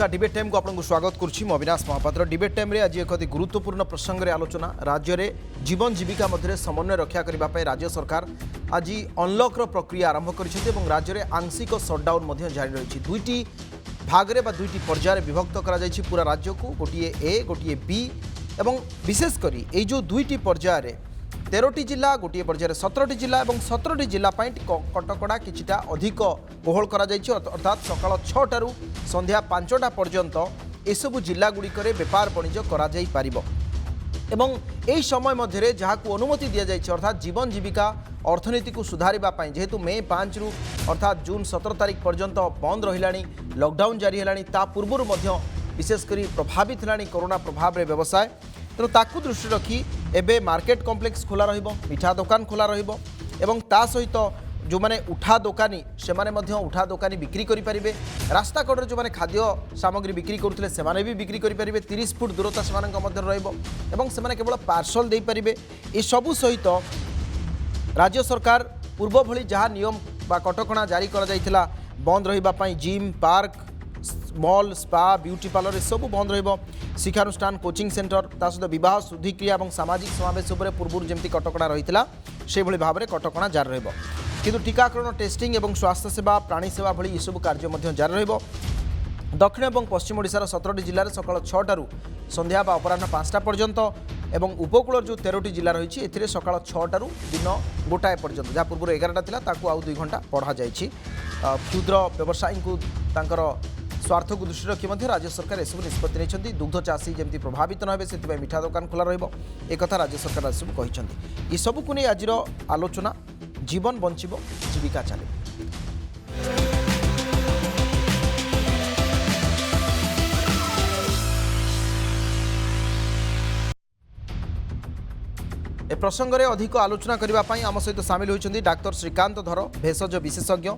नमस्कार debate time को आपको स्वागत करुच्ची अविनाश महापात्र डिबेट टाइम आज एक अति गुरुत्वपूर्ण प्रसंग में आलोचना राज्य में जीवन जीविका मध्य समन्वय रक्षा करने राज्य सरकार आज अनलक्र प्रक्रिया आरंभ कर राज्य में आंशिक सटडाउन जारी रही दुईटी भागरे बा दुईटी पर्यायर विभक्त कर पूरा राज्य को गोटे ए गोटे बी एवं विशेषकर ये जो दुईटी पर्यायर 13टी जिला गोटे पर्यायर 17टी जिला और 17टी जिला कटकड़ा किछिटा अधिक कोहल करा जायछि अर्थात सकाळ 6टारू संध्या 5टा पर्यंत एसबू जिलागुड़िक बेपार वाणिज्य करा जाई पारिबो एवं यही समय मध्य जहाँ अनुमति दि जाइए अर्थात जीवन जीविका अर्थनीति को सुधारवाई जेहेतु मे 5 रु अर्थात जून 17 तारिख पर्यंत बंद रहा लॉकडाउन जारी है पूर्वर विशेषकर प्रभावित है कोरोना प्रभाव में व्यवसाय तेणु ताकू दृष्टि रखी एबे मार्केट कॉम्प्लेक्स खोला रहिबो मिठा दुकान खोला रहिबो एवं ता सहित जो माने उठा दोकानी से माने मध्य उठा दोकानी बिक्री करि परिबे रास्ता कड़े जो माने खाद्य सामग्री बिक्री करुथिले से माने भी बिक्री करि परिबे 30 फुट दूरता से मानक मध्य रहिबो एवं से माने केवल पार्सल दे परिबे ए सबु सहित राज्य सरकार पूर्व भली जहाँ नियम बा कटकणा जारी करा जायथिला बंद रहिबा पई gym park mall spa beauty parlour सब बंद रहिबो शिक्षानुष्ठान कोचिंग सेंटर ता सहित विवाह शुद्धिक्रिया और सामाजिक समावेश उपर पूर्व जमती कटकणा रहितला से भली भाव में कटकणा जारी रहिबो किंतु टीकाकरण टेस्टिंग और स्वास्थ्य सेवा प्राणी सेवा भली यह कार्य मध्य जारी रहिबो दक्षिण और पश्चिम ओडिशार 17टी जिले में सकाळ 6टारू संध्या बा अपराह्न 5टा पर्यंत एवं उपकूल जो 13टी जिला रही है सकाळ 6टारू दिन गोटाए पर्यंत जहाँ पूर्व 11टा थिला ताकू आउ 2 घंटा बढ़ा जाइछि क्षुद्र व्यवसायी को तांकर स्वार्थ को दृष्टि रखी राज्य सरकार एसबू निष्पत्ति नहीं दुग्ध चाषी जमी प्रभावित न हो मिठा दुकान खोला रहा राज्य सरकार आज सब कहते ये सबू को नहीं आज आलोचना जीवन बंचिब जीविका चले ए प्रसंग में अधिक आलोचना करने आम सहित सामिल होती डाक्तर श्रीकांत धर भेषज विशेषज्ञ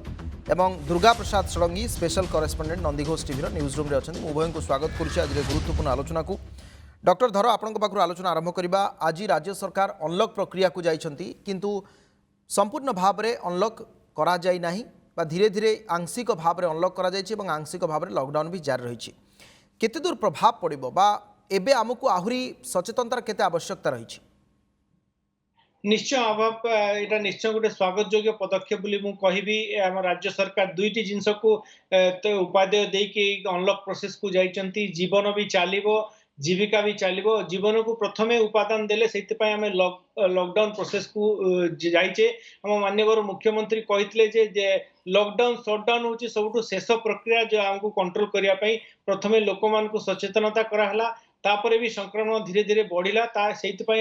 एवं Durga Prasad Sadangi special correspondent Nandighosh TV news room अच्छा उभय को स्वागत करुच्ची आज गुरुत्वपूर्ण आलोचना को डॉक्टर धर आपण पाखु आलोचना आरंभ करवा आज राज्य सरकार अनलक प्रक्रिया को जाइछंती किंतु संपूर्ण भाव में अनलक करा जाई नाही बा धीरे धीरे आंशिक भाव में अनलक करा जाइछि एवं आंशिक भाव में लॉकडाउन भी जारी रही केते दूर प्रभाव पड़िबो बा एबे आमको आहुरी सचेतनतार केते आवश्यकता रही निश्चय अभाव यहाँ निश्चय गोटे स्वागत योग्य पदक्षेप बोली मु कहबी आम राज्य सरकार दुईटी जिनस को उपादेय देकी अनलक प्रोसेस को जाइछंती जीवन भी चलिबो जीविका भी चलिबो जीवन को प्रथमे उपादान देले सेति पय आमे लॉकडाउन प्रोसेस को जाइछे हम माननीय मुख्यमंत्री कहितले जे लॉकडाउन शटडाउन होची सबटु शेष प्रक्रिया जो हमको कंट्रोल करिया पय प्रथमे लोक मान को सचेतनता करा हला तापरे भी संक्रमण धीरे धीरे बढ़िला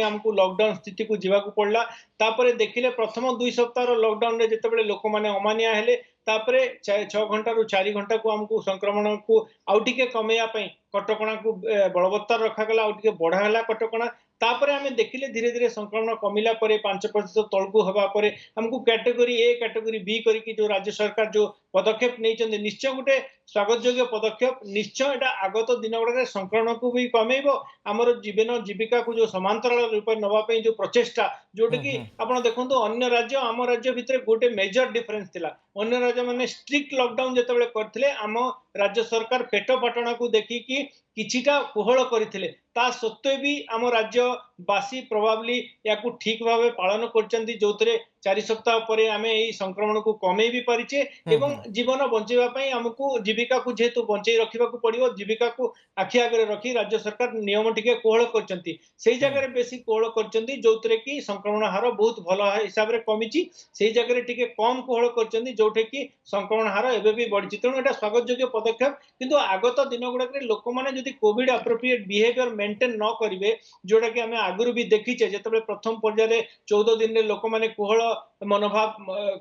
आमको लॉकडाउन स्थिति को जीवा पड़ला तापरे देखिले प्रथम 2 सप्ताह लॉकडाउन रे जेतेबेले लोक माने अमानिया हेले तापरे 6 घंटा रु 4 घंटा को हमको संक्रमण को आउटिके कमेया पई कटकणा को बलवत्तर रखा गला आउटिके बढ़ाला कटकणा तापरे आमे देखिले धीरे धीरे संक्रमण कमिला परे 5% तळकु हबा परे हमको कैटेगरी ए कैटेगरी बी करिकि जो राज्य सरकार जो पदक्षेप नहीं निश्चय गोटे स्वागत योग्य पदक्षेप निश्चय एटा आगत दिन गुड़ा संक्रमण को भी कमेबो आमर जीवन जीविका को जो समांतराल रूप नवाई जो प्रचेषा जोटा कि आप देखो अन्य राज्य आम राज्य भितर गोटे मेजर डिफरेन्स थिला अन्य राज्य माने स्ट्रिक्ट लॉकडाउन जेतेबेले करथिले आम राज्य सरकार पेट पाटणा को देखिकी किछिटा कोहल करथिले ता सत्वे भी आम राज्यवासी प्रोबाब्ली या ठीक भाव पालन करचंती जोतरे 4 सप्ताह पर आम यही संक्रमण को कमे भी पारिचे एवं जीवन बंचाई आमको जीविका को जेहेतु बंचाई रखा पड़ो जीविका को आखि आगे रखी राज्य सरकार नियम टिके कोहल करचंती से जगह बेसी कोहल करचंती जोतरे कि संक्रमण हार बहुत भल हिसाब से कमी से जगह टिके कम कोहल करचंती जोठे कि संक्रमण हार एबे भी बढ़ी तेणु एटा स्वागत योग्य पदक्षेप किंतु आगत दिन गुड़ाक लोक मैंने जदि कोविड एप्रोप्रिएट बिहेवियर मेंटेन न करेंगे जोटा कि आम आगुरी भी देखीचे जिते प्रथम पर्यायर 14 दिन में लोक मैंने कोहल मनोभाव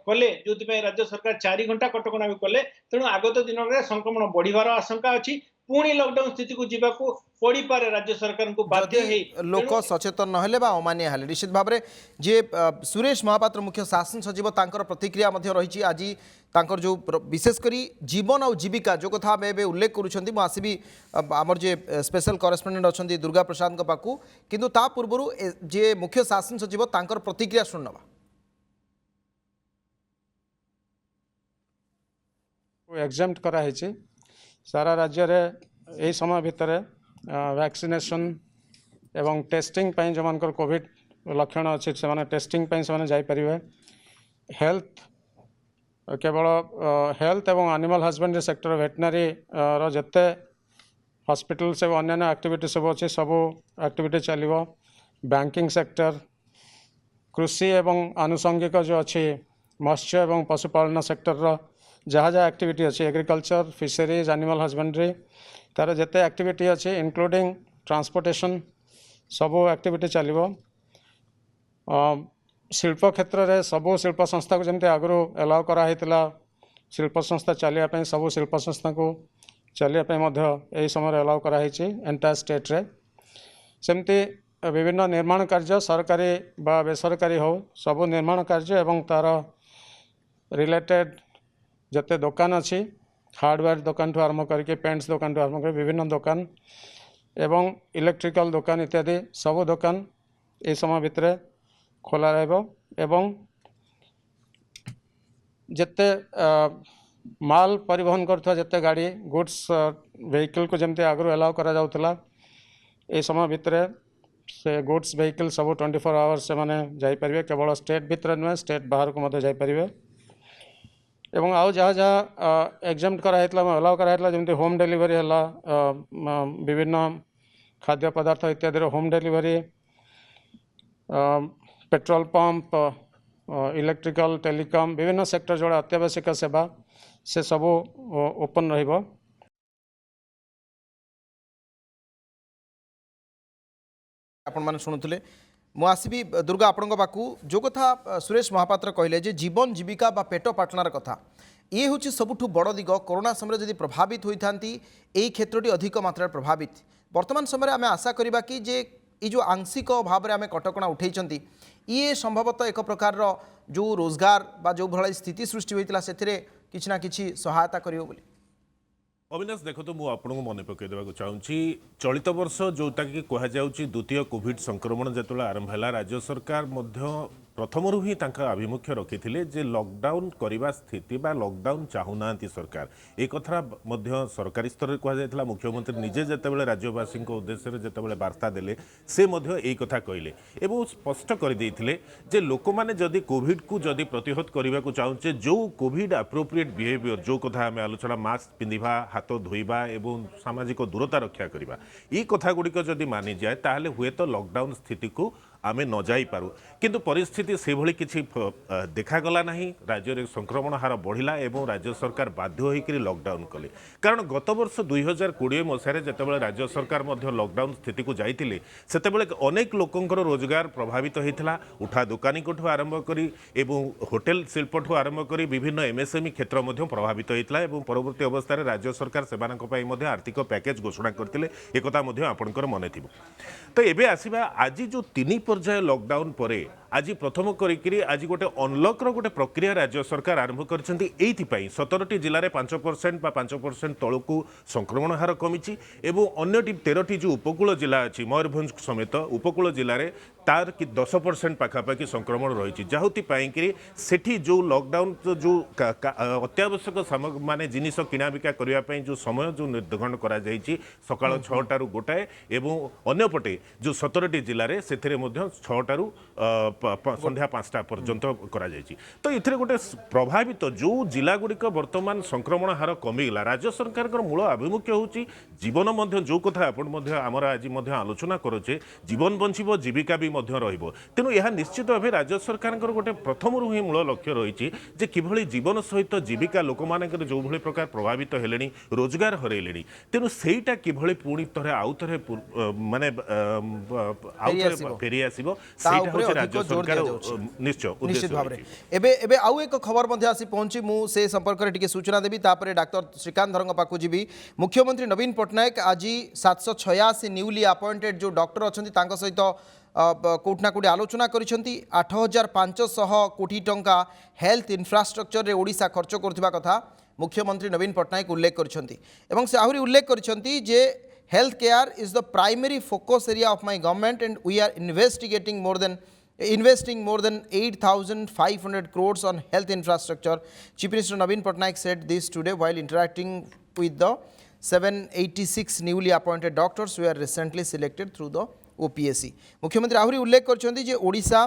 कले जो राज्य सरकार 4 घंटा कटकणा भी कले तेणु आगत दिन में संक्रमण बढ़िबार आशंका अच्छी पुणी लॉकडाउन स्थिति को जीवा को पड़ी पारे राज्य सरकार को बाध्य लोक सचेतन नहेले बा अमानिया हेले निश्चित भाव में जे सुरेश महापात्र मुख्य शासन सचिव तांकर प्रतिक्रिया मध्य रही आज तांकर जो विशेषकर जीवन और जीविका जो कथा आम उल्लेख करुँच आसबि आमर जे स्पेशल करेस्पोंडेंट अच्छा दुर्गा प्रसाद पाखु किंतु ता पूर्व जे मुख्य शासन सचिव तांकर प्रतिक्रिया शुणवा एग्जाम्प्ट करा सारा राज्य रे यही समय भितर वैक्सीनेशन एवं टेस्टिंग ପାଇଁ जो कोविड लक्षण अच्छे से टेस्टिंग से जापरेंगे हेल्थ केवल हेल्थ एवं एनिमल हस्बेंडरी सेक्टर वेटनरी जिते हॉस्पिटल से अन्य एक्टिविटी सब अच्छे सब एक्टिविटी चलो बैंकिंग सेक्टर कृषि एवं आनुषंगिक जो अच्छी मत्स्य एवं पशुपालन सेक्टर जहाँ जहाँ एक्टिविटी अच्छी एग्रीकल्चर फिशरीज एनिमल हस्बेंडरी तार जिते एक्टिविटी अच्छी इंक्लूडिंग ट्रांसपोर्टेशन सब एक्टिविटी चलो शिल्प क्षेत्र में सबू शिल्प संस्था को जमी आगु एलाउ कराई शिल्प संस्था चलिए सब शिल्प संस्था को चलिए यही समय एलाउ कराई एंटायर स्टेट रे सेमती विभिन्न निर्माण कार्य सरकारी बा बेसरकारी हो सब निर्माण कार्य एवं तार रिलेटेड जते दुकान अच्छी हार्डवेयर दुकान ठू आरंभ करके पेंट्स दुकान ठू आरंभ कर विभिन्न दुकान एवं इलेक्ट्रिकल दुकान इत्यादि सब दुकान ये समय भितर खोला एवं जिते माल परिवहन करथवा जिते गाड़ी गुड्स व्हीकल को जमते आगु एलाउ करा जाउथला ए समय भितर से गुड्स व्हीकल सब 24 आवर्स से माने जाई परिबे केवल स्टेट भितर नुहे स्टेट बाहर को मध्य जाई परिबे एवं आउ जहाँ जहाँ एग्जाम्प्ट कराइला एलाउ कराइला जमते होम डिलीवरी है विभिन्न खाद्य पदार्थ इत्यादि home delivery petrol pump electrical telecom विभिन्न सेक्टर जोड़ा अत्यावश्यक सेवा से सब ओपन रहिबो। आपण माने शुणुले मु आसबी दुर्गा आपण पाखु जो कथा सुरेश महापात्र कहले जे जीवन जीविका बा पेट पाटनार कथा ये हूँ सबुठु बड़ दिग कोरोना समय जदि प्रभावित होता यही क्षेत्रटी अधिक मात्रा प्रभावित वर्तमान समय आम आशा करवा कि जे ये जो आंशिक भाव में आम कटकणा उठे ये संभवतः एक प्रकार जो रोजगार बा जो भाई स्थिति सृष्टि होता से किसी ना किसी सहायता करियो बोली। अविनाश देखो मुझे आपको मन पकईदेक चाहूँगी चलित वर्ष जोटा कि कहुच्छे द्वितीय कोविड संक्रमण जो आरंभ है राज्य सरकार प्रथम ही आभिमुख्य रखी जे लॉकडाउन करने स्थिति बा लॉकडाउन चाहूना सरकार एक कथा सरकारी स्तर में कहुला मुख्यमंत्री निजे जितेबाला राज्यवासी उद्देश्य जितेबाला वार्ता देले से यही कथा कहले एवं स्पष्ट करदे जे लोक मैंने जदि कोविड को जदि प्रतिहत करने को चाहूचे जो कोविड एप्रोप्रिएट बिहेवियर जो कथा आम आलोचना मास्क पिंधा हाथ धोइबा एवं सामाजिक दूरता रक्षा करवा ये कथा गुड़िक जदि मानि जाए ताहले हुए तो लॉकडाउन स्थिति को आमे न जाई पारू किंतु परिस्थिति से भली किछि देखागला नहीं राज्य में संक्रमण हार बढ़िला एवं राज्य सरकार बाध्य होकर लॉकडाउन कले कारण गत वर्ष 2020 मसीह जितेबाला राज्य सरकार लॉकडाउन स्थिति को जाइतिले सेतेबेले अनेक लोकंकर रोजगार प्रभावित होता उठा दुकानी को आरंभ करी एवं होटेल शिल्प ठू आरंभ करी विभिन्न एमएसएमई क्षेत्र प्रभावित होता एवं परवर्ती अवस्था राज्य सरकार से आर्थिक पैकेज घोषणा करते एक आपंकर मन थी तो एबे आसीबा आज जो 3 पर्याय लॉकडाउन पर आज प्रथम करी आज गोटे अनलक गोटे प्रक्रिया राज्य सरकार आरंभ कर 17टी जिले में 5% बा 5% तलू संक्रमण हार कमी एवं अन्य 13टी जो उपकूल जिला अच्छी मयूरभंज समेत उपकूल जिले में तार कि 10% पाखापाखि संक्रमण रही जहाँपाई सेठी जो लॉकडाउन जो अत्यावश्यक माने जिनिस किना बिका करने जो समय जो निर्धारण करा सकाळ 6टारू गोटाए एवं अन्यपटे जो 17टी जिले में से 6टारू संध्या 5टा पर्यंत करा तो ये गोटे प्रभावित जो जिला गुड़िक बर्तमान संक्रमण हार कमिगला राज्य सरकार मूल आभिमुख्य होची जीवन जो कथा आपण आमर आज आलोचना करोचे जीवन बंचिबो जीविका भी तेणु यह निश्चित भाव राज्य सरकार गोटे प्रथम ही मूल लक्ष्य रही जे किभली जीवन सहित जीविका लोक मान जो भली प्रकार प्रभावित हेले रोजगार हरैले तेणु सेटा किभली पुणी थे आउ थे माने फेरी आसीबो सेटा होची राज्य सरकार निश्चित भाव एबे आउ एक खबर मध्य आसी पहुंची मु से संपर्क में टिके सूचना देवी तापरे डाक्टर श्रीकांत धरंग पाखु जीवी मुख्यमंत्री नवीन पट्टनायक आज 786 न्यूली अपॉइंटेड जो डॉक्टर अच्छा तांको सहित कोठना कोटी आलोचना करिसेंती 8500 कोटी टंका हेल्थ इंफ्रास्ट्रक्चर रे ओडिशा खर्च करथिबा कथा मुख्यमंत्री नवीन पट्टनायक उल्लेख करिसेंती एवं से आहुरी उल्लेख करिसेंती जे health care is the primary focus area of my government and we are investing more than 8,500 crores on health infrastructure. Chief Minister Naveen Patnaik said this today while interacting with the 786 newly appointed doctors were recently selected through the OPSC. मुख्यमंत्री आहरी उल्लेख करछन्ती जे Odisha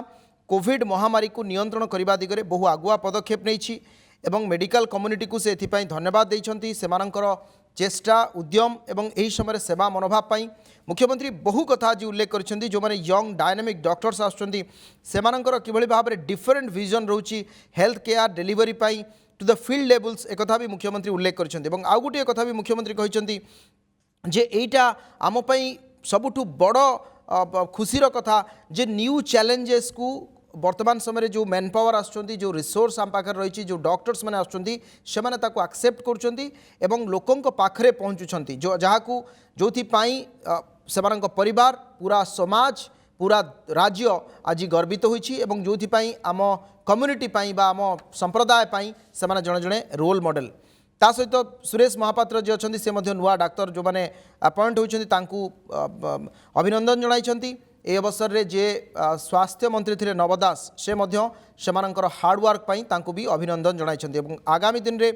Covid महामारी को नियंत्रण करने दिगरे बहु आगुआ पदक्षेप नहीं एवं मेडिकल कम्युनिटी को से एथिपाई धन्यवाद देइछन्ती सेमानंकर चेष्टा उद्यम एवं एही समय सेवा मनोभाव पाई मुख्यमंत्री बहु कथा आज उल्लेख करछन्ती जो माने यंग डायनामिक डॉक्टर्स आछन्ती सेमानंकर किभଳି भाबरे डिफरेंट विजन रहउची हेल्थ केयर डिलीवरी पाई टू द फील्ड लेवल्स एक कथा भी मुख्यमंत्री उल्लेख करछन्ती एवं आउ गोटे कथा भी मुख्यमंत्री कहिछन्ती जे एइटा आम पई सबुठु बड़ खुशीर कथा जे न्यू चैलेंजेस को वर्तमान समय जो मैन पावर आसुँच जो रिसोर्स आम पाखे रही जो डॉक्टर्स मैंने आसुँच एक्सेप्ट कर लोकों पाखरे पहुँचुंट जो जहाँ जो से परिवार पूरा समाज पूरा राज्य आज गर्वित होती जो आम कम्युनिटी आम संप्रदाय से जड़े जड़े रोल मॉडल ता सहित सुरेश महापात्र जी अच्छा से नुआ डाक्तर जो मैंने अपॉइंट होती अभिनंदन जनाई ए अवसर रे जे स्वास्थ्य मंत्री थे नव दास से हार्डवर्क तांको भी अभिनंदन जनाई आगामी दिन रे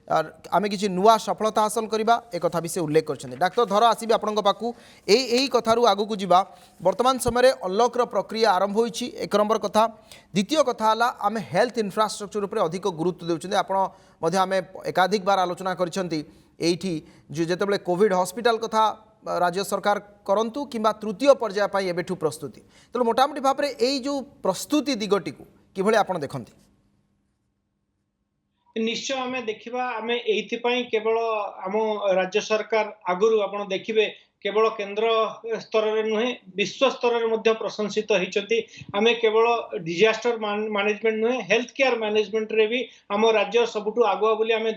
आमे किसी नुआ सफलता हासिल करवा एक कथा भी से उल्लेख कर डाक्तर धर आसबि आपंक पाखु यही कथारू आगू जा वर्तमान समय अनलॉक प्रक्रिया आरंभ होइछि एक नंबर कथा द्वितीय कथा है आम हेल्थ इंफ्रास्ट्रक्चर उपर अधिक गुरुत्व देउछन्ते आपण आम एकाधिक बार आलोचना करछन्ती एठी जो जेतेबेले कोविड हॉस्पिटल कथा राज्य सरकार करंतु किंबा तृतीय पर्याय पाई एबेठु प्रस्तुति तेणु मोटामोटी भाव में यही जो प्रस्तुति दिगटी को किभଳି आपण देखंती निश्चय आम देखा आम ये केवल आम राज्य सरकार आगुरी आप देखिए केवल केंद्र स्तर में नुहे विश्व स्तर में प्रशंसित होती आम केवल डिजास्टर मैनेजमेंट नुहे हेल्थ केयर मैनेजमेंट रे भी आम राज्य सबुठु आगुआ बोली आम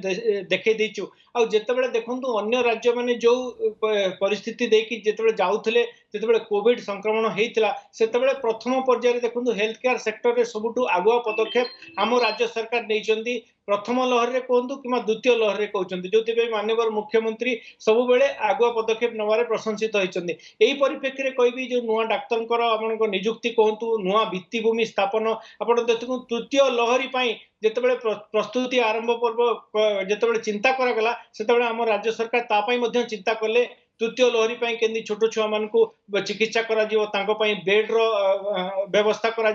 देखे देचु आ जेतेबेले देखंतु अन्य राज्य माने जो परिस्थिति देकी जेतेबेले जाउथले जेतेबेले कोविड संक्रमण हेइतला सेतेबेले प्रथम पर्याय देखंतु हेल्थ केयर सेक्टर रे सबुठु आगुआ पदक्षेप आम राज्य सरकार नेइचंती प्रथम लहर रे कहतु कि द्वितीय लहर रे कहते जो माननीय मुख्यमंत्री सब बेले आगुआ पदक्षेप नवारे प्रशंसित होती यही परिप्रेक्षी में कहबी जो नुआ डाक्तर नियुक्ति कहतु नुआ भित्तिभूमि स्थापन आप देखु तृतीय लहरी जितेबाला प्रस्तुति आरंभ पर्व जितेबाला चिंता करागला से आम राज्य सरकार तापाई चिंता कले तृतीय लहरी केंदी छोट छुआ मान चिकित्सा करा बेड व्यवस्था करा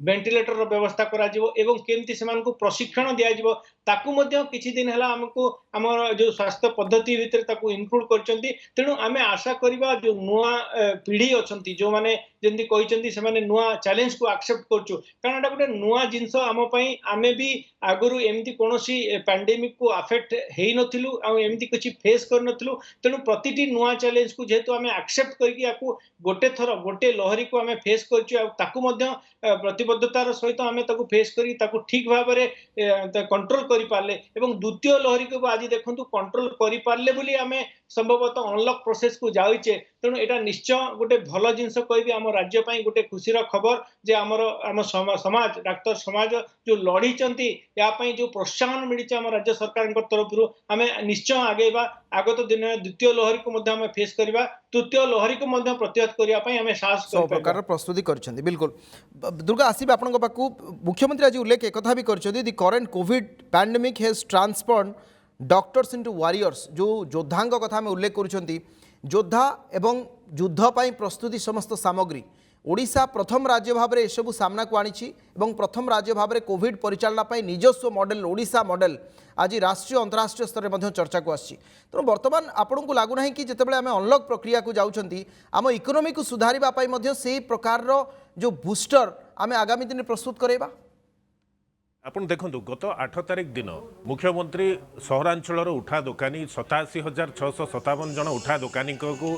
वेंटिलेटर रो व्यवस्था करा एवं केमती से प्रशिक्षण दिया ताकू किछि दिन है आमको आम जो स्वास्थ्य पद्धति भितर ताकू इनक्लूड करछंती तेणु आमे आशा करिबा जो नुआ पीढ़ी अछंती जो माने जेंदी कहिसंती से माने नुआ चैलेंज को एक्सेप्ट करछु कारण एटा गोटे नुआ जिंस आम पई आमे भी आगुरु एमती कोनोसी पैंडेमिक को अफेक्ट हेई नथिलु आ एमती किछि फेस कर नथिलु तेणु प्रतिटी नुआ चैलेंज को जेहेतु आमे एक्सेप्ट करके याकू गोटे थर गोटे लहरी को आमे फेस करछु आ ताकू मध्य प्रतिबद्धतार सहित आमे ताकू फेस करी ताकू ठीक भाव में कंट्रोल करि पारले एवं द्वितीय लहरी को आज देखंतु कंट्रोल करि पारले बोली आमे संभवतः अनलॉक प्रोसेस को जाइचे तेणु एटा निश्चय गोटे भल जिनस कहबी आम राज्य पई गोटे खुशीर खबर जे आम समाज डाक्तर समाज जो लड़ी या पई जो प्रोत्साहन मिली आम राज्य सरकार तरफ आम निश्चय आगेबा आगत दिन द्वितीय लहरी को मध्य आम फेस करबा तृतीय लहरी को मध्य प्रतिहत करिया पई आम साहस सब प्रकार प्रस्तुति करछन्ती बिल्कुल दुर्गा आसीबे आपनक पाकू मुख्यमंत्री आज उल्लेख एक कथा भी करछन्ती the current COVID pandemic has transformed doctors into warriors जो योद्धांग कथा में उल्लेख करुछन्ती योद्धा एवं युद्ध पाई प्रस्तुति समस्त सामग्री ओडिशा प्रथम राज्य भाव में यू सामना को आनी एवं प्रथम राज्य भाव में कोविड परिचालना पाई निजस्व मॉडल ओडिशा मॉडल आज राष्ट्रीय अंतरराष्ट्रीय स्तर में चर्चा को आसी तेणु बर्तमान आपन को लगुना कि जितेबाला आम अनलॉक प्रक्रिया को जाउछंती आम इकोनॉमी को सुधारिबा पाई मध्य से प्रकार जो बूस्टर आम आगामी दिन प्रस्तुत करैबा आपण देखु गत 8 तारिख दिन मुख्यमंत्री सहरांचल उठा दोकानी 87,657 जन उठा दोकानी को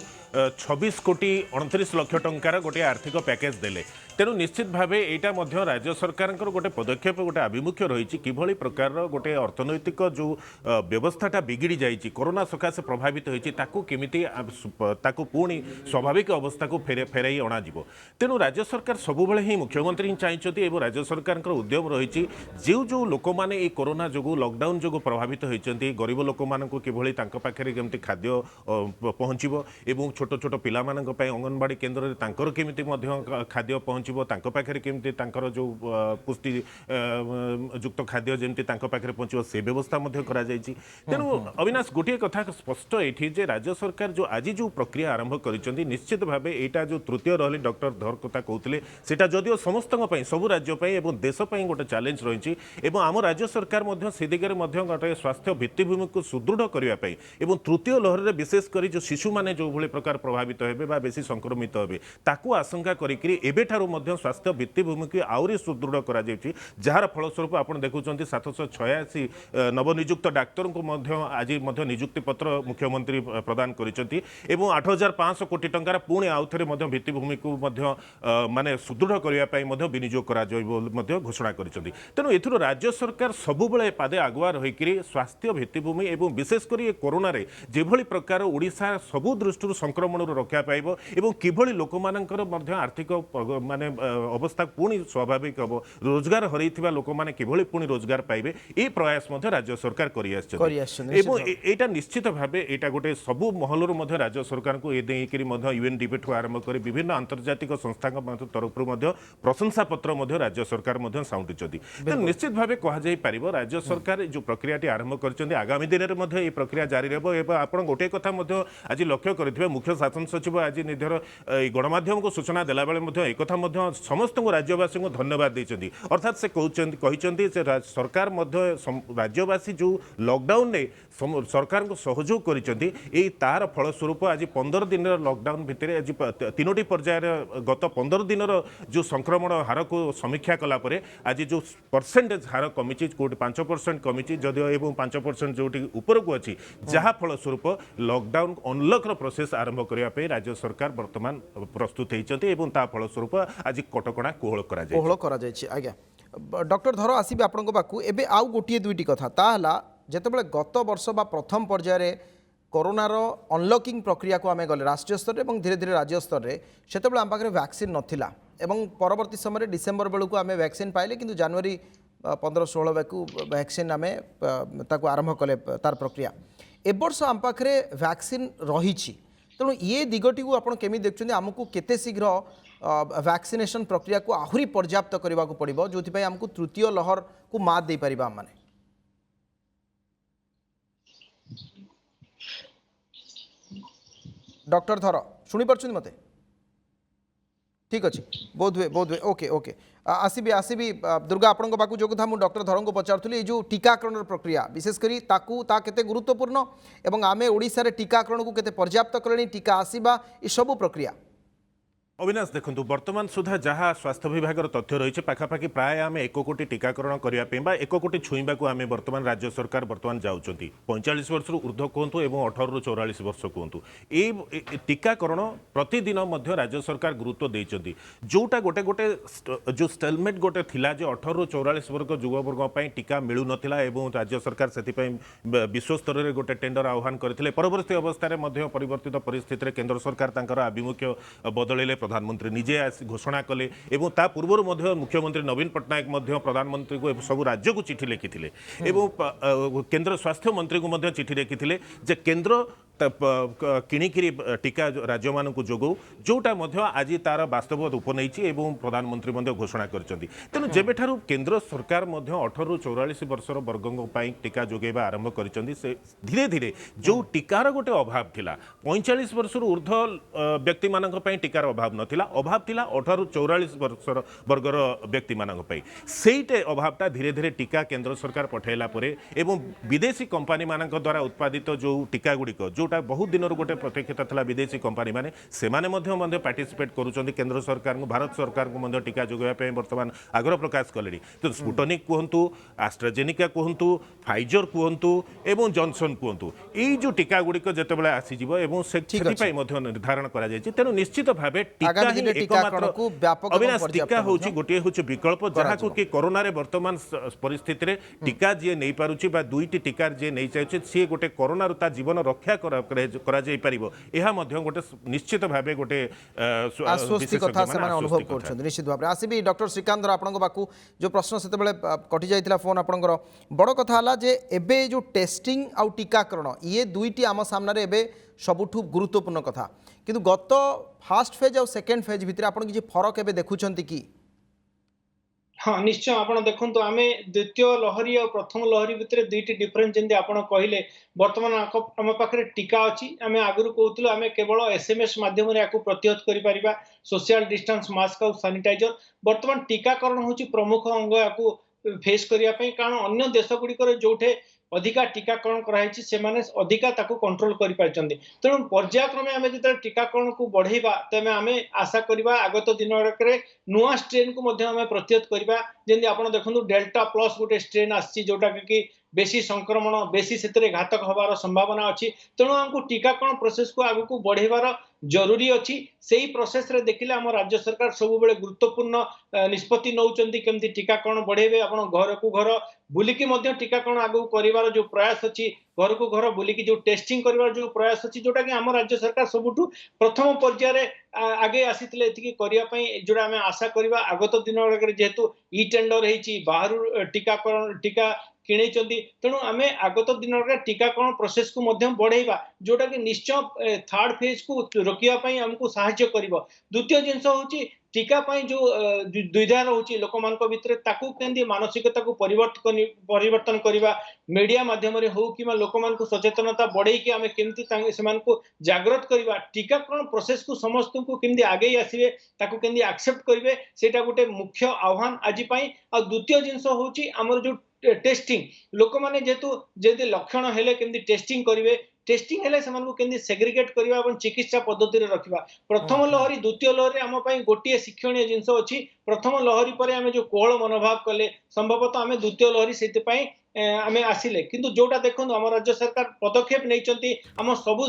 26 कोटी 29 लाख टंकार गोटे आर्थिक पैकेज देले तेणु निश्चित भाव यहाँ राज्य सरकार गोटे पदक्षेप गोटे आभिमुख्य रही किभली प्रकार गोटे अर्थनैतिक जो व्यवस्थाटा बिगिड़ी जाइए कोरोना सकाशे प्रभावित होती केमिति पुणी स्वाभाविक अवस्था को फेराई अणाजिव तेणु राज्य सरकार सबुबले ही मुख्यमंत्री ही चाहिए राज्य सरकार उद्यम रही जो जो लोक मैंने ये कोरोना जो लॉकडाउन जो प्रभावित होती गरीब लोक मानक किभली पाखे केमती खाद्य पहुँचो एवं छोट छोट पिला मानक पई अंगनवाड़ी केन्द्र रे तांकर केमिति मध्य खाद्य पहुँचबो तांको पाखरे केमिति तांकर जो पुष्टि युक्त खाद्य जेमति तांको पाखरे पहुँचबो से व्यवस्था मध्य करा जायछि। तेणु अविनाश गोटे कथा स्पष्ट एठी जे राज्य सरकार जो आज जो प्रक्रिया आरंभ करिसेंती निश्चित भावे एटा जो तृतीय रहली डॉक्टर धर कथा कहउतले सेटा जदिओ समस्त पई सब राज्य पई एवं देश पई गोटे चैलेंज रहिछि एवं आम राज्य सरकार मध्य से दिगरे मध्य गोटे स्वास्थ्य भित्तिभूमि को सुदृढ़ करने एवं तृतीय लहर में विशेष कर जो शिशु मैंने जो भली प्रकार प्रभावित हेबे बा बेसी संक्रमित हेबे ताकू आशंका करिकरी एबेठारु मध्य स्वास्थ्य भित्तिभूमि को आहरी सुदृढ़ करा जायछि जार फलस्वरूप आपण देखुछन्ति 786 नवनियुक्त डाक्तर को मध्य आज मध्य नियुक्ति पत्र मुख्यमंत्री प्रदान करिसंति एवं 8500 कोटी टंकार पुणी आउथरे मध्य भित्तिभूमि को मध्य माने सुदृढ़ करने पई मध्य विनियोग करा जायबो मध्य घोषणा करिसंति। तेणु एथुरो राज्य सरकार सबुबले पादे आगुआ रहिकरी स्वास्थ्य भित्तिभूमि एवं विशेषकर ये कोरोना रे जेभली प्रकार ओडिशा सबु दृष्टि संक्रमण रक्षा पाइब एवं किभली लोक मानकर मध्य आर्थिक माने अवस्था पुणी स्वाभाविक हम रोजगार हरैथिबा लोक माने किभली पुणी रोजगार पाइबे ए प्रयास मध्य राज्य सरकार करि आछथि एवं एटा निश्चित भावे एटा गोटे सबु महलर मध्य राज्य सरकार को ए देकरी मध्य यूएनडीपी ठु आरंभ करी विभिन्न अंतर्जातिक संस्था तरफ मध्य प्रशंसा पत्र मध्य राज्य सरकार मध्य साउंटिचथि। निश्चित भावे कहा जाई परिबो राज्य सरकार जो प्रक्रियाटी आरंभ करछन्ती आगामी दिन रे मध्य ए प्रक्रिया जारी रहबो एवं आपण गोटे कथा मध्य आज लक्ष्य करथिबे मुख्य शासन सचिव आज निधर गणमाध्यम को सूचना देला बेले मध्य एक कथा मध्य समस्त राज्यवासी को धन्यवाद दैछन्ती अर्थात से कहिसन्ती सरकार मध्य राज्यवासी जो लॉकडाउन ने सरकार को सहयोग करिसन्ती ए तार फलस्वरूप आज 15 दिन लॉकडाउन भितर आज तीनोटी पर्याय गत 15 दिन जो संक्रमण हार को समीक्षा कला परे आज जो परसेंटेज हार कमिची कोटी 5% कमिची जदिओ एवं 5% जोटी ऊपर को अछि जहा फलस्वरूप लॉकडाउन अनलॉक प्रोसेस आरंभ करिया पे राज्य सरकार वर्तमान प्रस्तुत होइचन्ती एवं ता फलस्वरूप आज कटकणा कोहल करा जाय आज्ञा डॉक्टर धर आसबि आपन पाखु एबे आउ गोटिए दुईटी कथा ताहला जेतेबेले गत वर्ष बा प्रथम पर्याय कोरोनार अनलॉकिंग प्रक्रिया को आम गले राष्ट्रीय स्तर में धीरे धीरे राज्य स्तर में सेतबेले आम पाखे वैक्सीन नथिला एवं परवर्ती समय डिसेम्बर बेलू आम वैक्सीन पाइले किंतु जनवरी 15-16 बेकू वैक्सीन आम ताकू आरंभ कले तार प्रक्रिया ए वर्ष आम पाखे वैक्सीन रही तेणु ये दिगटी को आपड़ केमी देखुं आमको केते शीघ्र वैक्सीनेशन प्रक्रिया को आहरी पर्याप्त करने को पड़ो जो आमको तृतीय लहर को मात दे पारिबा आम माने डॉक्टर धर शुणी पार्छन्ति मते ठीक अच्छे बहुत हुए ओके ओके आसबि दुर्गा आपण पाक जो कथा डॉक्टर धर को पचारूली जो टीकाकरण प्रक्रिया विशेषकर केते गुरुत्वपूर्ण एवं आमे ओडिशा रे टीकाकरण को केते पर्याप्त कले टीका आसीबा ये सब प्रक्रिया अविनाश देखु बर्तमान सुधा जहाँ स्वास्थ्य विभाग तथ्य रही पाखापाखि प्राय आम 1 कोटी टीकाकरण करने 1 कोटी छुईवा को आम बर्तमान राज्य सरकार बर्तमान जाऊँच 45 वर्ष ऊर्ध्व कहतु और 18 ରୁ 44 वर्ष कहतु ये टीकाकरण प्रतिदिन राज्य सरकार गुरुत्व देते जोटा गोटे गोटे जो स्टेलमेट गोटे थिला जे 18 ରୁ 44 वर्ग युववर्ग टीका मिलू नथिला एवं राज्य सरकार से विश्व स्तर में गोटे टेंडर आह्वान करते परवर्ती अवस्था परिवर्तित परिस्थिति में केंद्र सरकार आभिमुख्य बदलैले प्रधानमंत्री निजे घोषणा कले एवं ता पूर्व मुख्यमंत्री नवीन पट्टनायक प्रधानमंत्री को सब राज्य को चिठी लिखिथिले एवं केंद्र स्वास्थ्य मंत्री को चिठी लिखिथिले जे केंद्र किणिकी टीका राज्य मान जोगौ जोटा आज तार वास्तव रूप नहीं प्रधानमंत्री घोषणा करछन्ती तेणु जेबेठारु केंद्र सरकार 18 ରୁ 44 वर्षर वर्गों टीका जोगेबा आरंभ करछन्ती से धीरे धीरे जो टीकार गोटे अभाव थिला 45 वर्ष ऊर्ध्व व्यक्ति मानक टीकार अभाव नथिला अभाव थिला 18 ରୁ 44 वर्षर वर्गर व्यक्ति मानक सेईटे अभावटा धीरे धीरे टीका केंद्र सरकार पठाइला परे एवं विदेशी कंपनी मानक द्वारा उत्पादित जो टीका गुड़िक जोटा बहुत दिन गोटे प्रतीक्षित था विदेशी कंपनी मैंने से पार्टिसिपेट करुँच केंद्र सरकार को भारत सरकार को टीका जोगाई बर्तमान आग्रह प्रकाश कले तो स्पुटनिक कहतु आस्ट्राजेनिका कहतु फाइजर कहतु एवं जॉनसन कहतु यही जो टीका गुड़िक जितेबाला आसीज निर्धारण कर तेणु निश्चित भाव अविनाश टीका हूँ गोटे हूँ विकल्प जहाँ को कि कोरोना रे वर्तमान परिस्थिति रे टीका जी नहीं पारुची बा दुईटी टीका जी नहीं चाहिए सी गोटे कोरोना ता जीवन रक्षा गोटे निश्चित भाव गोटे आश्वस्ति कथा से अनुभव कर निश्चित भाव आसबि डॉक्टर श्रीकांत आपण पाखु जो प्रश्न से कटि जाइथिला फोन आपणकर बड़ कथा हला जे एबे जो टेस्टिंग आउ टीकाकरण ये दुईटी आम सामने एबे सबुठु गुरुत्वपूर्ण कथा किंतु गत फास्ट फेज और सेकेंड फेज भितर आपण किसी फरक एबे देखुछंती कि हाँ निश्चय आप देखो आम द्वितीय लहरी और प्रथम लहरी भितर दुईटी डिफरेन्स जमी आप कहले बर्तमान आम पाखे टीका अच्छी आम आगु कहूँ आम केवल एसएमएस मध्यम प्रतिहत कर सोशल डिस्टेंस मास्क और सानिटाइजर बर्तमान टीकाकरण हूँ प्रमुख अंग या फेस करने कारण अन्य देश गुड़िकर जो अधिका टीकाकरण कराई से अधिका कंट्रोल कर तेणु पर्यायक्रमे आम जो टीकाकरण को बढ़ेगा तेज आम आशा करवा आगत दिन नुआ स्ट्रेन को प्रतिहत करवा जमी आप देखो डेल्टा प्लस गोटे स्ट्रेन आसोटा कि बेसी संक्रमण बेसी से घातक हबार संभावना अच्छी तेणु आमको टीकाकरण प्रोसेस को आगू बढ़ेबार जरूरी अच्छी से ही प्रोसेस रे देखिले आम राज्य सरकार सब बेले गुरुत्वपूर्ण निष्पत्ति नौचंती केमती टीकाकरण बढ़ेबे आपण घर को घर बुलिकी मध्य टीकाकरण आगू करिवार जो प्रयास अच्छी घर को घर बुलिकी जो टेस्टिंग करिवार जो प्रयास अच्छी जोटा कि आम राज्य सरकार सबुठु प्रथम पर्याय आगे आसीथिले एतिकी करिया पई जोटा आम आशा करबा आगत दिन जेहेतु ई टेंडर हेची बाहर टीकाकरण टीका किणी तेणु आम आगत दिन टीकाकरण प्रोसेस को बढ़ेगा जोटा कि निश्चय थर्ड फेज को रोकने आमको साहाय्य कर द्वितीय जिनस हूँ टीका जो द्विधा रोचे लोक मान भितर केमती मानसिकता को परिवर्तन करवा मीडिया माध्यम हो कि लोक मान सचेतनता बढ़े आम केमती से जागृत करवा टीकाकरण प्रोसेस को समस्त को केमती आगे आसवे केमती एक्सेप्ट करेंगे सेटा गोटे मुख्य आह्वान आज द्वितीय जिनस हूँ आमर जो टेस्टिंग लोक मैंने जेहेतु लक्षण हेले केमती टेस्टिंग करेंगे टेस्टिंग हेले केमती सेग्रिगेट करवा और चिकित्सा पद्धति रखा प्रथम लहरी द्वितीय लहरी आम गोटे शिक्षणीय जिनस अच्छी प्रथम लहरी पर आम जो कोहल मनोभाव कले संभवतः आम द्वितीय लहरी से आम आसिले किंतु जोटा देखो आम राज्य सरकार पदक्षेप नहीं आम सबू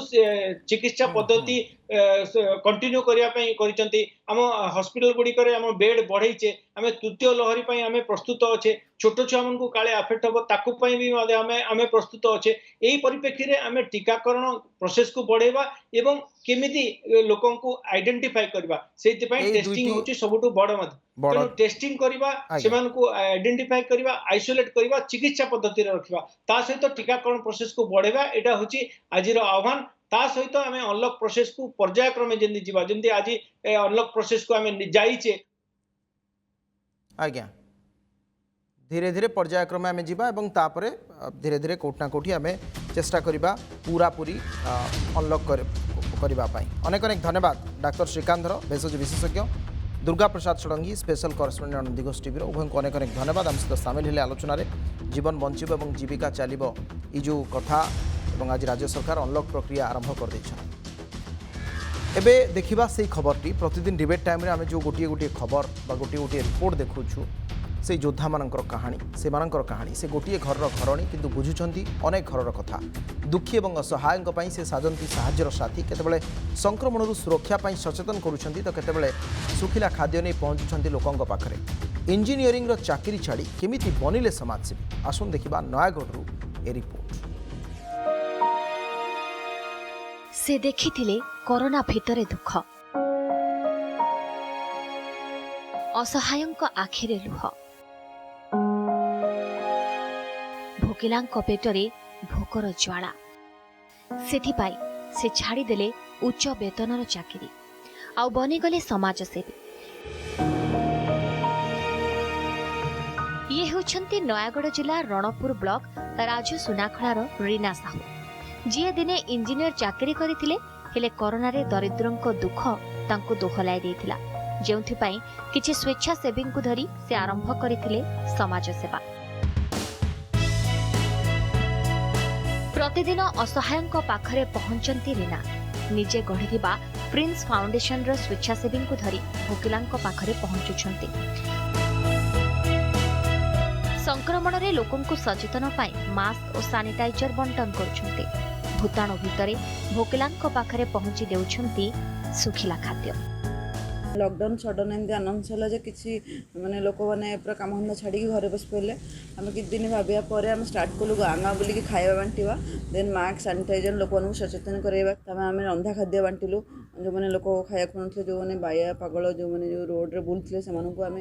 चिकित्सा पद्धति कंटिन्यू करने आम हॉस्पिटल गुड़िकर आम बेड बढ़ईचे आम तृतीय लहरी आम प्रस्तुत अच्छे छोट छुआ मान काले आफेक्ट हम ताकू भी आम प्रस्तुत अच्छे यही परिप्रेक्षी में आम टीकाकरण प्रोसेस को बढ़ेगा एवं केमिति लोक आइडेंटिफाई करवा से टेस्टिंग होची सबुठु बड़ तेणु टेस्टिंग करवा से आइडेंटिफाई करवा आइसोलेट करवा चिकित्सा पद्धति रखा ता सहित टीकाकरण प्रोसेस को बढ़ेगा यहाँ हूँ आज आह्वान ता सहित आम अनलक प्रोसेस को पर्यायक्रमे जमी जीवा जमी आज अनलक प्रोसेस को आम जाइए आज्ञा धीरे धीरे पर्यायक्रमे आम जीवा एवं तापरे धीरे धीरे कोठना कोठी आम चेष्टा करिबा पूरा पूरी अनलक करबा पाई अनेक अनेक धन्यवाद डाक्टर श्रीकांत भेषज विशेषज्ञ Durga Prasad Sadangi special correspondent Nandighosh TV उभय अनेक अनेक धन्यवाद आम सहित सामिल हेले आलोचन जीवन बंचब और जीविका चलो ये कथा और आज राज्य सरकार अनलक प्रक्रिया आरंभ कर एबे देखिबा से खबरटी प्रतिदिन डिबेट टाइम आम जो गोटे गोटे खबर बा गोटे गोटे रिपोर्ट देखुछु से योद्धा मानकर कहानी से गोटे घर घरणी किंतु बुझुंट अनेक घर कथा दुखी और असहायों से साजंती साहाय्यर साथी केतबेले संक्रमण सुरक्षा सचेतन करुछंती तो केतबेले सुखिला खाद्य नहीं पहुँचुंट लोकों पाखे इंजीनियरिंग चाकरी छाड़ी केमिति बनिले समाजसेवी आसुन देखिबा नयागढ़ ए रिपोर्ट से देखिथिले कोरोना भितरे दुख असहायंक आखिरे लुह भोकिलांक पेटरे भोकर ज्वाला सेथिपाई से छाड़ी देले उच्च वेतनर चाकरी आउ बनिगले समाजसेवी ये होछंती नयागढ़ जिला रणपुर ब्लॉक राजू सुनाखଳାର रीना साहू जी दिने इंजीनियर चाकरी करथिले हेले कोरोना रे दरिद्रंक दुख तांको दोहलाई देथिला जेउथिपाई किछि स्वेच्छासेवी को धरी से आरंभ करथिले समाज सेवा प्रतिदिन असहायंक पाखरे पहुंचंती रीना निजे गढ़िथिबा प्रिंस फाउंडेशन रो स्वेच्छासेवी को धरी भोकिलांक पाखरे पहुंचुछंती संक्रमण रे लोकन को सचेतन पाई मास्क और सैनिटाइजर बंटन करुछंती भूताणु भितरे भोकिलांक पाखरे पहुंची देउछंती सुखिला खाद्य लॉकडाउन सडन एमती अनाउंस है जे किसी माने लोक मैंने पूरा काम धंदा छाड़ी घरे बस पड़े आम कि दिन भाविया पर आम स्टार्ट कलु गाँ गाँ बुलिकी खाଇବା बांटिवा देन मास्क सैनिटाइजर लोक सचेतन कराइबा आम रंधा खाद्य बांटिलु जो लोक खाया खुणुले जो मैंने बाया पागल जो मैंने जो रोड रे बुलूले से आम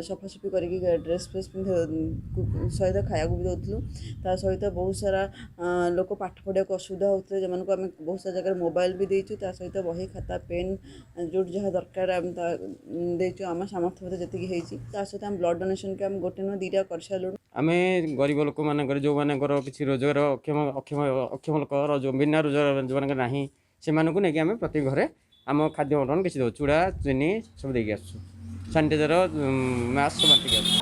सफासफी करके ड्रेस फ्रेस पिंध सहित खाया भी दौलू ता सहित बहुत सारा लोक पाठ पढ़ा असुविधा होते जो आम बहुत सारा जगह मोबाइल भी देचु ता सहित बही खाता पेन जो जहाँ दरकार आम देचु आम सामर्थ्य मत जी सहित आम ब्लड डोनेशन के आम गोटे न दीटा कर सारूँ आम गरीब लोक मान जो मानकर किसी रोजगार अक्षम अक्षम अक्षम लोक बिना रोजगार जो ना से नहीं आम प्रति घरे आम खाद्य बंटन किसी दो चूड़ा चीनी सब देकी आसु सानिटाइजर मास्क सब बांटिक आसु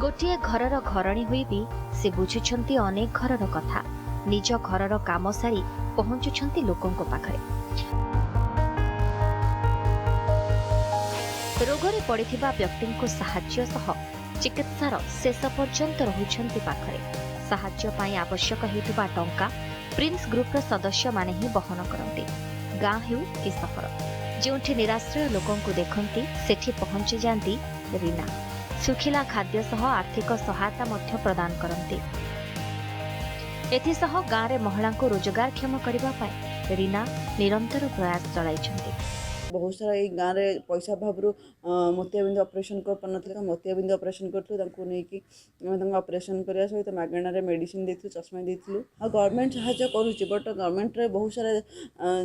गोटे घरर घरणी हुई भी से बुझुछंती अनेक घरर कथा निज घरर काम सारी पहुंचुछंती लोकंको पाखरे रोगरे पड़िथिबा व्यक्तिंको साहाय्य सह चिकित्सार शेष पर्यंत रहुछंती पाखरे साहाय्य पाई आवश्यक हेतुबा टंका प्रिंस ग्रुपर सदस्य माने ही बहन करते गाँ हेउ कि सहर जोंठी निराश्रय लोकंको देखंती सेठी पहुंची जांती रीना सुखिला खाद्य सह आर्थिक सहायता मध्य प्रदान करते एथिसह गाँव रे महिला को रोजगारक्षम करबा पाई रीना निरंतर प्रयास चलाइछंती बहुत सारा ये गाँव में पैसा अभाव मोतियाबिंदु ऑपरेशन कर पार मोतियाबिंदु ऑपरेशन करूँ ऑपरेशन करने सहित मागणार मेडिसिन देथु चश्मा देथु आ गवर्नमेंट साहाय्य करुच्ची बट गवर्नमेंट रे बहुत सारा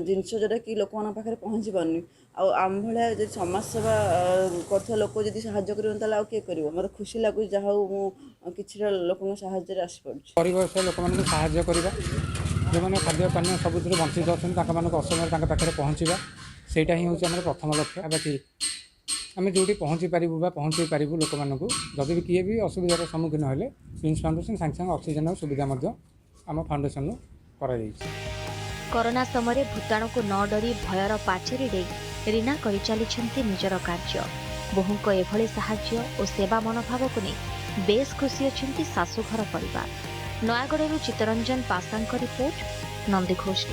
जिनस जोटा कि लोक पाखे पहुँची पारनी आम भाया जो समाज सेवा कर लोक जब साहाय्य कर किए कर मतलब खुशी लगुच जहाँ कि लोक साहाय्य आसपार परिवेश लोक मानक साहाय्य करवा जो मैंने खाद्य पानी सबुद वंचित अच्छा असमय पाखे पहुँचवा सेटा ही हूँ आम प्रथम लक्ष्य बाकी आम जो पहुँची पारू पहुँचे पारू लोक मानक जदि भी किए भी असुविधार सम्मुखीन हेले प्रिंस फाउंडेशन सांगे सांगे ऑक्सीजन सुविधा आम फाउंडेशन कर कोरोना समय भूताणु को न डरी भयर पाचेरी डे रीना कर चली निजर कार्य बोहूक एभली साहाय्य और सेवा मनोभाव को नहीं बेस खुशी अच्छी शाशुघर परिवार नयागढ़ चित्तरंजन पासांक रिपोर्ट नंदीघोष।